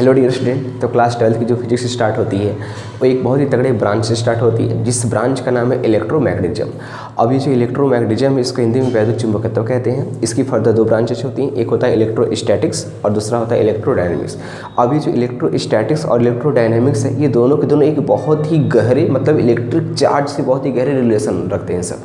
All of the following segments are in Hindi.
Hello dear student. तो क्लास 12 की जो फिजिक्स स्टार्ट होती है वो एक बहुत ही तगड़े ब्रांच से स्टार्ट होती है, जिस ब्रांच का नाम है इलेक्ट्रोमैग्नेटिज्म। अब ये जो इलेक्ट्रोमैग्नेटिज्म है इसको हिंदी में वैद्युत चुंबकत्व कहते हैं। इसकी फर्दर दो ब्रांचेस होती हैं, एक होता है इलेक्ट्रोस्टैटिक्स और दूसरा होता है इलेक्ट्रोडायनेमिक्स। अब ये जो इलेक्ट्रोस्टैटिक्स और इलेक्ट्रोडायनेमिक्स है ये दोनों के दोनों एक बहुत ही गहरे मतलब इलेक्ट्रिक चार्ज से बहुत ही गहरे रिलेशन रखते हैं सब।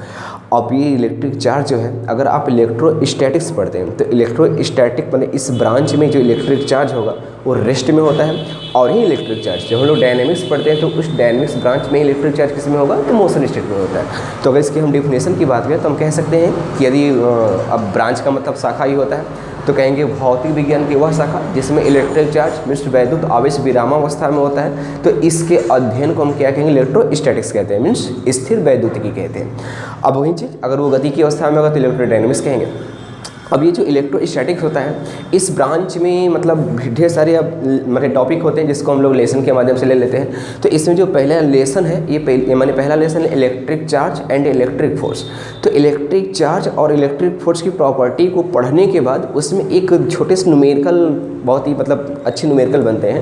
अब ये इलेक्ट्रिक चार्ज जो है, अगर आप इलेक्ट्रोस्टैटिक्स पढ़ते हैं तो इलेक्ट्रोस्टैटिक मतलब इस ब्रांच में जो इलेक्ट्रिक चार्ज होगा वो रेस्ट में होता है, और ही इलेक्ट्रिक चार्ज जब हम लोग डायनेमिक्स पढ़ते हैं तो उस डायनेमिक्स ब्रांच में इलेक्ट्रिक चार्ज किस में होगा तो मोशन स्टेट में होता है। तो अगर इसकी हम डेफिनेशन की बात करें तो हम कह सकते हैं कि यदि अब ब्रांच का मतलब शाखा ही होता है तो कहेंगे भौतिक विज्ञान की वह शाखा जिसमें इलेक्ट्रिक चार्ज मीन्स वैद्युत आवेश विरामावस्था में होता है, तो इसके अध्ययन को हम क्या कहेंगे इलेक्ट्रोस्टैटिक्स कहते हैं, मीन्स स्थिर वैद्युतिकी कहते हैं। अब वही चीज़ अगर वो गति की अवस्था में होगा तो इलेक्ट्रोडायनेमिक्स कहेंगे। अब ये जो इलेक्ट्रोस्टैटिक्स होता है इस ब्रांच में मतलब ढेर सारे अब मतलब टॉपिक होते हैं जिसको हम लोग लेसन के माध्यम से ले लेते हैं। तो इसमें जो पहला लेसन है ये माने पहला लेसन है electric charge and electric force. तो इलेक्ट्रिक चार्ज और इलेक्ट्रिक फोर्स की प्रॉपर्टी को पढ़ने के बाद उसमें एक छोटे से न्यूमेरिकल बहुत ही मतलब अच्छे न्यूमेरिकल बनते हैं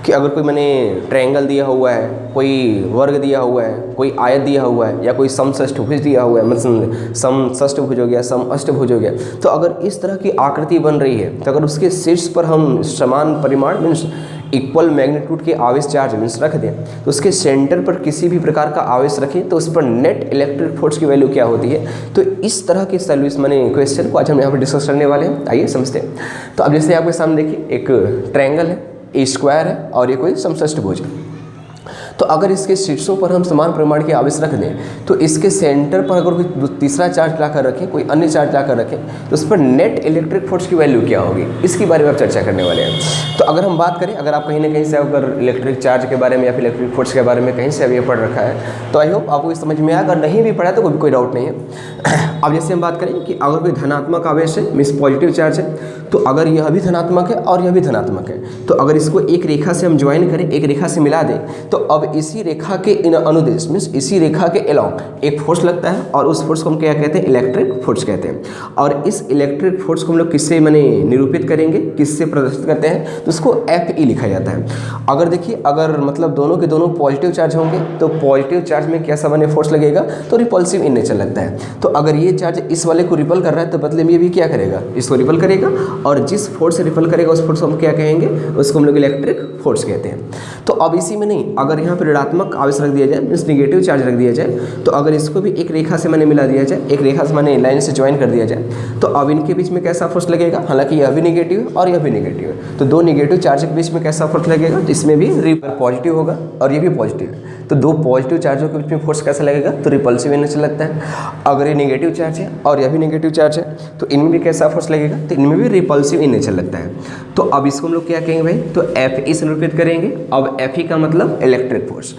कि अगर कोई मैंने ट्रायंगल दिया हुआ है, कोई वर्ग दिया हुआ है, कोई आयत दिया हुआ है या कोई समषष्ठभुज दिया हुआ है, मतलब समषष्ठभुज हो गया, समअष्टभुज हो गया, तो अगर इस तरह की आकृति बन रही है तो अगर उसके शीर्ष पर हम समान परिमाण मीन्स इक्वल मैग्नीट्यूड के आवेश चार्ज मीन्स रख दें तो उसके सेंटर पर किसी भी प्रकार का आवेश रखें तो उस पर नेट इलेक्ट्रिक फोर्स की वैल्यू क्या होती है। तो इस तरह के सॉल्यूशन माने क्वेश्चन को आज हम यहाँ पर डिस्कस करने वाले हैं। आइए समझते हैं। तो अब जैसे आपके सामने देखिए एक ट्रायंगल है, ए स्क्वायर है और ये कोई समषष्ठभुज है। तो अगर इसके शीर्षों पर हम समान परिमाण के आवेश रख दें तो इसके सेंटर पर अगर कोई तीसरा चार्ज लाकर रखें, कोई अन्य चार्ज लाकर रखें तो उस पर नेट इलेक्ट्रिक फोर्स की वैल्यू क्या होगी, इसके बारे में आप चर्चा करने वाले हैं। तो अगर हम बात करें, अगर आप कहीं ना कहीं से अगर इलेक्ट्रिक चार्ज के बारे में या फिर इलेक्ट्रिक फोर्स के बारे में कहीं से अभी पढ़ रखा है तो आई होप आपको इस समझ में आया। अगर नहीं भी पढ़ा तो कोई डाउट नहीं है। अब जैसे हम बात करें कि अगर कोई धनात्मक आवेश है मीन्स पॉजिटिव चार्ज है, तो अगर यह भी धनात्मक है और यह भी धनात्मक है तो अगर इसको एक रेखा से हम ज्वाइन करें, एक रेखा से मिला दें, तो अब इसी रेखा के इन अनुदेश मीन्स इसी रेखा के अलोंग एक फोर्स लगता है और उस फोर्स को हम क्या कहते हैं इलेक्ट्रिक फोर्स कहते हैं। और इस इलेक्ट्रिक फोर्स को हम लोग किससे माने निरूपित करेंगे, किससे प्रदर्शित करते हैं, तो उसको Fe लिखा जाता है। अगर देखिए अगर मतलब दोनों के दोनों पॉजिटिव चार्ज होंगे तो पॉजिटिव चार्ज में कैसा माने फोर्स लगेगा तो रिपल्सिव इन नेचर लगता है। तो अगर ये चार्ज इस वाले को रिपल कर रहा है तो बदले में ये भी क्या करेगा, इसको रिपल करेगा, और जिस फोर्स से रिपल करेगा उस फोर्स को हम क्या कहेंगे, उसको हम लोग इलेक्ट्रिक फोर्स कहते हैं। तो अब इसी में नहीं, अगर यहाँ पर ऋणात्मक आवेश रख दिया जाए मीन्स निगेटिव चार्ज रख दिया जाए, तो अगर इसको भी एक रेखा से मैंने मिला दिया जाए, एक रेखा से मैंने लाइन से ज्वाइन कर दिया जाए, तो अब इनके बीच में कैसा फोर्स लगेगा, हालांकि यह भी नेगेटिव है और यह भी नेगेटिव है, तो दो नेगेटिव चार्ज के बीच में कैसा फोर्स लगेगा, तो इसमें भी पॉजिटिव होगा और ये भी पॉजिटिव है, तो दो पॉजिटिव चार्जों के बीच में फोर्स कैसा लगेगा, तो रिपल्सिव इन नेचर लगता है। अगर ये नेगेटिव चार्ज है और यह भी नेगेटिव चार्ज है तो इनमें भी कैसा फोर्स लगेगा, तो इनमें भी रिपल्सिव इन नेचर लगता है। तो अब इसको हम लोग क्या कहेंगे भाई, तो Fe से निरूपित करेंगे। अब Fe का मतलब इलेक्ट्रिक फोर्स।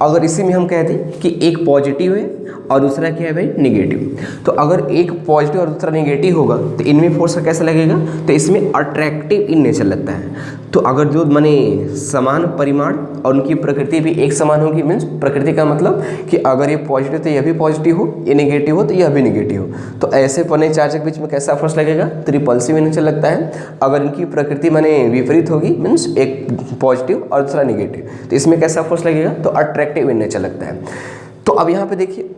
अगर इसी में हम कह दें कि एक पॉजिटिव है और दूसरा क्या है भाई निगेटिव, तो अगर एक पॉजिटिव और दूसरा नेगेटिव होगा तो इनमें फोर्स कैसा लगेगा, तो इसमें अट्रैक्टिव इन नेचर लगता है। तो अगर जो माने समान परिमाण और उनकी प्रकृति भी एक समान होगी, मीन्स प्रकृति का मतलब कि अगर ये पॉजिटिव तो यह भी पॉजिटिव हो, ये नेगेटिव हो तो यह भी नेगेटिव हो, तो ऐसे पने चार्ज के बीच में कैसा फोर्स लगेगा, तो रिपल्सिव इन नेचर लगता है। अगर इनकी प्रकृति माने विपरीत होगी, मीन्स एक पॉजिटिव और दूसरा नेगेटिव, तो इसमें कैसा फोर्स लगेगा, तो अट्रैक्टिव इन नेचर लगता है। तो अब यहाँ पे देखिए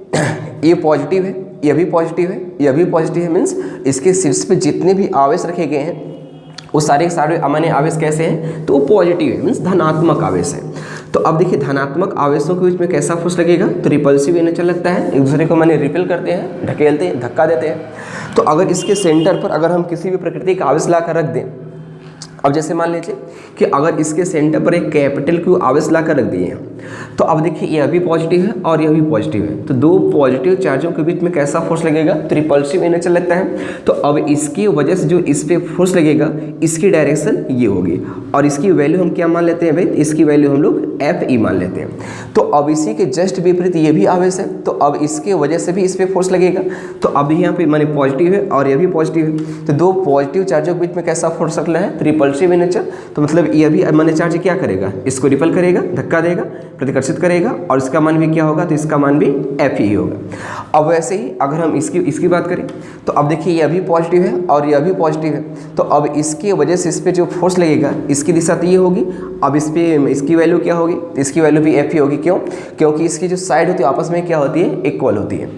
ये पॉजिटिव है, यह भी पॉजिटिव है, यह भी पॉजिटिव है, मीन्स इसके शीर्ष पे जितने भी आवेश रखे गए हैं वो सारे माने आवेश कैसे हैं, तो वो पॉजिटिव है, मीन्स धनात्मक आवेश है। तो अब देखिए धनात्मक आवेशों के बीच में कैसा फोर्स लगेगा, तो रिपल्सिव इन नेचर लगता है, एक दूसरे को माने रिपेल करते हैं, ढकेलते हैं, धक्का देते हैं। तो अगर इसके सेंटर पर अगर हम किसी भी प्रकृति का आवेश ला कर रख दें, अब जैसे मान लीजिए कि अगर इसके सेंटर पर एक कैपिटल क्यू आवेश ला कर रख दिए हैं, तो अब देखिए यह भी पॉजिटिव है और यह भी पॉजिटिव है, तो दो पॉजिटिव चार्जों के बीच में कैसा फोर्स लगेगा, तो रिपल्सिव इन नेचर लगता है। तो अब इसकी वजह से जो इस पे फोर्स लगेगा इसकी डायरेक्शन ये होगी और इसकी वैल्यू हम क्या मान लेते हैं भाई, इसकी वैल्यू हम लोग Fe मान लेते हैं। तो अब इसी के जस्ट विपरीत ये भी आवेश है, तो अब इसके वजह से भी इस पे फोर्स लगेगा। तो अब यहाँ पे माने पॉजिटिव है और यह भी पॉजिटिव है, तो दो पॉजिटिव चार्जों के बीच में कैसा फोर्स लगना है, तो रिपल्सिव इन नेचर, तो मतलब ये भी माने चार्ज क्या करेगा, इसको रिपल करेगा, धक्का देगा, प्रतिकर्षित करेगा और इसका मान भी क्या होगा, तो इसका मान भी F ही होगा। अब वैसे ही अगर हम इसकी बात करें तो अब देखिए ये भी पॉजिटिव है और यह भी पॉजिटिव है, तो अब इसके वजह से इस पर जो फोर्स लगेगा इसकी दिशा तो ये होगी, अब इस पर इसकी वैल्यू क्या होगी, इसकी वैल्यू भी F ही होगी। क्यों? क्योंकि इसकी जो साइड होती है आपस में क्या होती है, इक्वल होती है।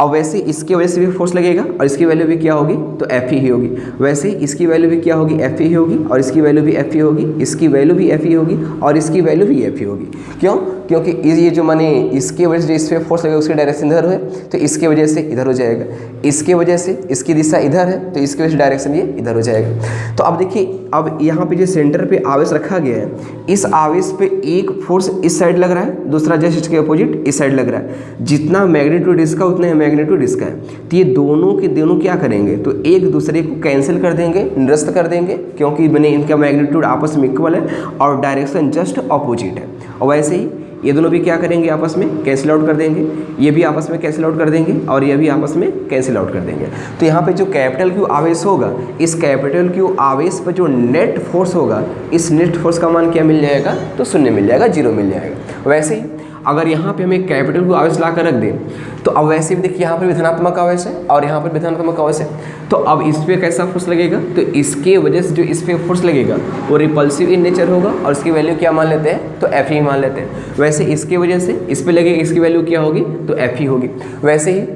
अब वैसे इसकी वजह से भी फोर्स लगेगा और इसकी वैल्यू भी क्या होगी, तो F ही होगी। वैसे इसकी वैल्यू भी क्या होगी, F ही होगी और इसकी वैल्यू भी F ही होगी, इसकी वैल्यू भी F ही होगी और इसकी वैल्यू भी F ही होगी। क्यों? क्योंकि ये जो माने इसके वजह से जो इस पर फोर्स लगेगा उसकी डायरेक्शन इधर है, तो इसके वजह से इधर हो जाएगा, इसके वजह से इसकी दिशा इधर है तो इसकी वजह से डायरेक्शन ये इधर हो जाएगा। तो अब देखिए अब यहाँ पे जो सेंटर पे आवेश रखा गया है, इस आवेश पे एक फोर्स इस साइड लग रहा है, दूसरा जस्ट इसके अपोजिट इस साइड लग रहा है। जितना मैग्नीट्यूड इसका उतना ही मैग्नीट्यूड इसका है, तो ये दोनों के दोनों क्या करेंगे, तो एक दूसरे को कैंसिल कर देंगे, निरस्त कर देंगे, क्योंकि मैंने इनका मैग्नीट्यूड आपस में इक्वल है और डायरेक्शन जस्ट अपोजिट है। और वैसे ही ये दोनों भी क्या करेंगे, आपस में कैंसिल आउट कर देंगे, ये भी आपस में कैंसिल आउट कर देंगे और ये भी आपस में कैंसिल आउट कर देंगे। तो यहाँ पे जो कैपिटल क्यू आवेश होगा, इस कैपिटल क्यू आवेश पर जो नेट फोर्स होगा, इस नेट फोर्स का मान क्या मिल जाएगा, तो 0 मिल जाएगा, 0 मिल जाएगा। वैसे ही अगर यहाँ पे हम एक कैपिटल क्यू आवेश ला कर रख दें, तो अब वैसे भी देखिए यहाँ पर भी धनात्मक आवेश है और यहाँ पर भी धनात्मक आवेश है, तो अब इस पर कैसा फोर्स लगेगा, तो इसके वजह से जो इस पर फोर्स लगेगा वो रिपल्सिव इन नेचर होगा और इसकी वैल्यू क्या मान लेते हैं, तो F ही मान लेते हैं। वैसे इसके वजह से इस पर लगेगा, इसकी वैल्यू क्या होगी, तो F ही होगी। वैसे ही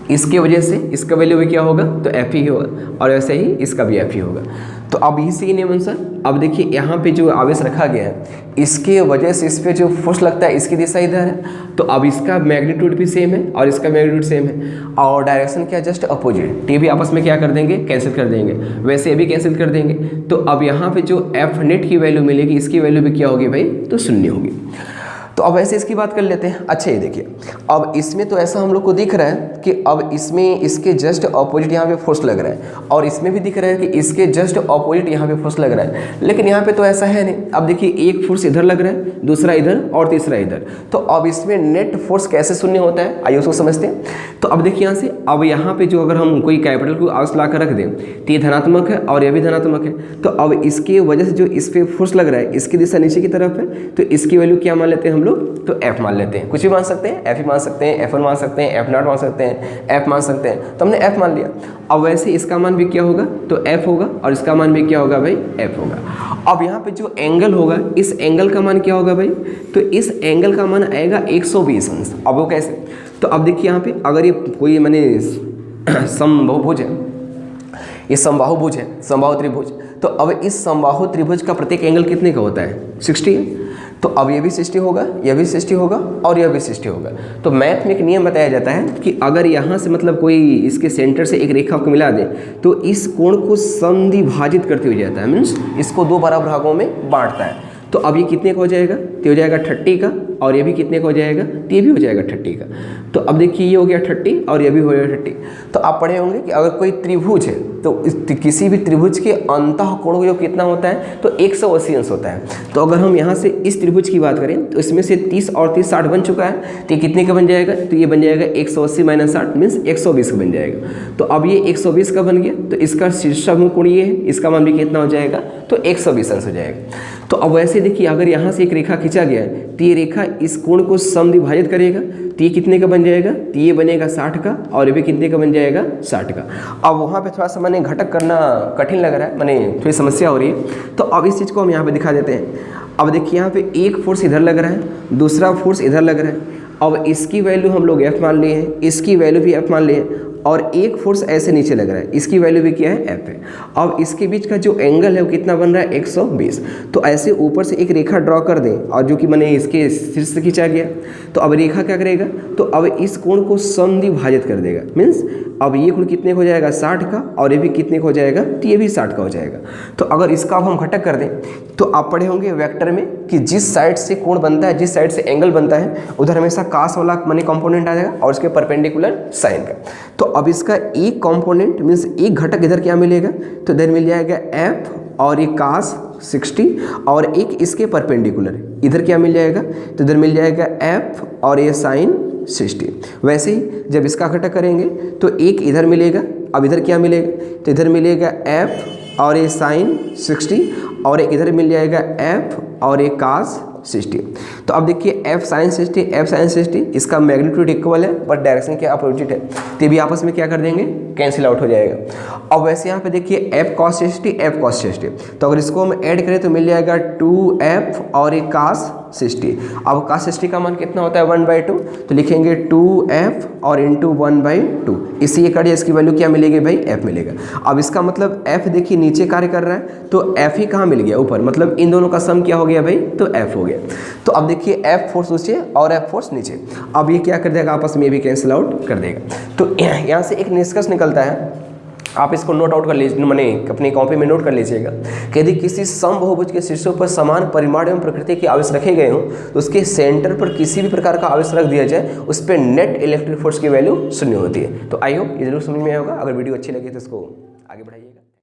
इसके वजह से इसका वैल्यू भी क्या होगा, तो F ही होगा और वैसे ही इसका भी F ही होगा। तो अब इसी नियम अनुसार अब देखिए यहाँ पे जो आवेश रखा गया है, इसके वजह से इस पर जो फोर्स लगता है इसकी दिशा इधर है, तो अब इसका मैग्नीट्यूड भी सेम है और इसका मैग्नीट्यूड सेम है और डायरेक्शन क्या, जस्ट अपोजिट। ये भी आपस में क्या कर देंगे, कैंसिल कर देंगे, वैसे ये भी कैंसिल कर देंगे। तो अब यहाँ पे जो F नेट की वैल्यू मिलेगी, इसकी वैल्यू भी क्या होगी भाई, तो 0 होगी। तो अब ऐसे इसकी बात कर लेते हैं। अच्छा ये देखिए अब इसमें तो ऐसा हम लोग को दिख रहा है कि अब इसमें इसके जस्ट अपोजिट यहाँ पे फोर्स लग रहा है और इसमें भी दिख रहा है कि इसके जस्ट अपोजिट यहाँ पे फोर्स लग रहा है, लेकिन यहाँ पे तो ऐसा है नहीं। अब देखिए एक फोर्स इधर लग रहा है, दूसरा इधर और तीसरा इधर, तो अब इसमें नेट फोर्स कैसे 0 होता है, आइए उसको समझते हैं। तो अब देखिए यहाँ से अब यहाँ पे जो अगर हम कोई कैपिटल को आवेश ला कर रख दें, तो ये धनात्मक है और ये भी धनात्मक है, तो अब इसकी वजह से जो इस पर फोर्स लग रहा है इसकी दिशा नीचे की तरफ है, तो इसकी वैल्यू क्या मान लेते हैं हम लोग, तो F मान लेते हैं। कुछ भी मान सकते हैं, F ही मान सकते हैं, F1 मान सकते हैं, F0 मान सकते हैं, F मान सकते हैं, तो हमने F मान लिया। अब वैसे इसका मान भी क्या होगा, तो F होगा और इसका मान भी क्या होगा भाई, F होगा। अब यहाँ पे जो एंगल होगा, इस एंगल का मान क्या होगा भाई, तो इस एंगल का मान आएगा 120 अंश। अब वो कैसे, तो अब देखिए यहाँ पे अगर ये कोई मैंने समबाहुभुज है, ये समबाहुभुज है, समबाहु त्रिभुज, तो अब इस समबाहु त्रिभुज का प्रत्येक एंगल कितने का होता है, 60 है। तो अब ये भी 60 होगा, यह भी 60 होगा और यह भी 60 होगा। तो मैथ में एक नियम बताया जाता है कि अगर यहाँ से मतलब कोई इसके सेंटर से एक रेखा को मिला दे तो इस कोण को समद्विभाजित करते हुए जाता है, मीन्स इसको 2 बराबर भागों में बांटता है। तो अब ये कितने का हो जाएगा, तो हो जाएगा 30 का और ये भी कितने का हो जाएगा, तो ये भी हो जाएगा 30 का। तो अब देखिए ये हो गया 30 और ये भी हो गया 30। तो आप पढ़े होंगे कि अगर कोई त्रिभुज है तो किसी भी त्रिभुज के अंतः कोण जो कितना होता है, तो 180 अंश होता है। तो अगर हम यहाँ से इस त्रिभुज की बात करें तो इसमें से 30 और 30 60 बन चुका है, तो ये कितने का बन जाएगा, तो ये बन जाएगा 180 माइनस 60 मीन्स 120 का बन जाएगा। तो अब ये 120 का बन गया, तो इसका शीर्षक कोण ये है, इसका मान भी कितना हो जाएगा, तो 120 अंश हो जाएगा। तो अब वैसे देखिए अगर यहाँ से एक रेखा खींचा गया है तो ये रेखा इस कोण को समद्विभाजित करेगा, तो ये कितने का बन जाएगा, तो ये बनेगा 60 का और ये भी कितने का बन जाएगा, 60 का। अब वहाँ पे थोड़ा सा मैंने घटक करना कठिन लग रहा है, मैंने थोड़ी समस्या हो रही है, तो अब इस चीज़ को हम यहाँ पे दिखा देते हैं। अब देखिए यहाँ पे एक फोर्स इधर लग रहा है, दूसरा फोर्स इधर लग रहा है। अब इसकी वैल्यू हम लोग F मान लिए हैं, इसकी वैल्यू भी F मान लिए हैं और एक फोर्स ऐसे नीचे लग रहा है, इसकी वैल्यू भी क्या है, F है। अब इसके बीच का जो एंगल है वो कितना बन रहा है, 120। तो ऐसे ऊपर से एक रेखा ड्रॉ कर दें और जो कि मैंने इसके शीर्ष से खींचा गया, तो अब रेखा क्या करेगा, तो अब इस कोण को समद्विभाजित कर देगा, मीन्स अब ये कोण कितने का हो जाएगा, 60 का और ये भी कितने का हो जाएगा, तो ये भी 60 का हो जाएगा। तो अगर इसका अब हम घटक कर दें तो आप पढ़े होंगे वेक्टर में कि जिस साइड से कोण बनता है, जिस साइड से एंगल बनता है, उधर हमेशा कास वाला माने कंपोनेंट आ जाएगा और उसके परपेंडिकुलर साइन का। तो अब इसका एक कंपोनेंट मीन्स एक घटक इधर क्या मिलेगा, तो इधर मिल जाएगा F और एक कास 60 और एक इसके परपेंडिकुलर इधर क्या मिल जाएगा, तो इधर मिल जाएगा F और ये साइन 60। वैसे ही जब इसका घटक करेंगे तो एक इधर मिलेगा, अब इधर क्या मिलेगा, तो इधर मिलेगा F और ये साइन 60 और एक इधर मिल जाएगा F और एक cos 60। तो अब देखिए F sin 60 इसका मैग्नीट्यूड इक्वल है बट डायरेक्शन के अपोजिट है, तो भी आपस में क्या कर देंगे, कैंसिल आउट हो जाएगा। अब वैसे यहाँ पे देखिए F cos 60, तो अगर इसको हम ऐड करें तो मिल जाएगा 2F और एक cos 60। अब cos 60 का मान कितना होता है 1/2, तो लिखेंगे 2F और इंटू 1/2, इसी ये करिए, इसकी वैल्यू क्या मिलेगी भाई, F मिलेगा। अब इसका मतलब F देखिए नीचे कार्य कर रहा है, तो F ही कहाँ मिल गया, ऊपर, मतलब इन दोनों का सम क्या हो गया भाई, तो F हो गया। तो अब देखिए F फोर्स नीचे और F फोर्स नीचे, अब ये क्या कर देगा, आपस में भी कैंसिल आउट कर देगा। तो यहाँ से एक निष्कर्ष निकलता है, आप इसको नोट आउट कर लीजिए, मैंने अपनी कॉपी में नोट कर लीजिएगा कि यदि किसी समबहुभुज के शीर्षों पर समान परिमाण एवं प्रकृति के आवेश रखे गए हों तो उसके सेंटर पर किसी भी प्रकार का आवेश रख दिया जाए, उस पर नेट इलेक्ट्रिक फोर्स की वैल्यू 0 होती है। तो आई होप ये जरूर समझ में आएगा। अगर वीडियो अच्छी लगी तो इसको आगे बढ़ाइएगा।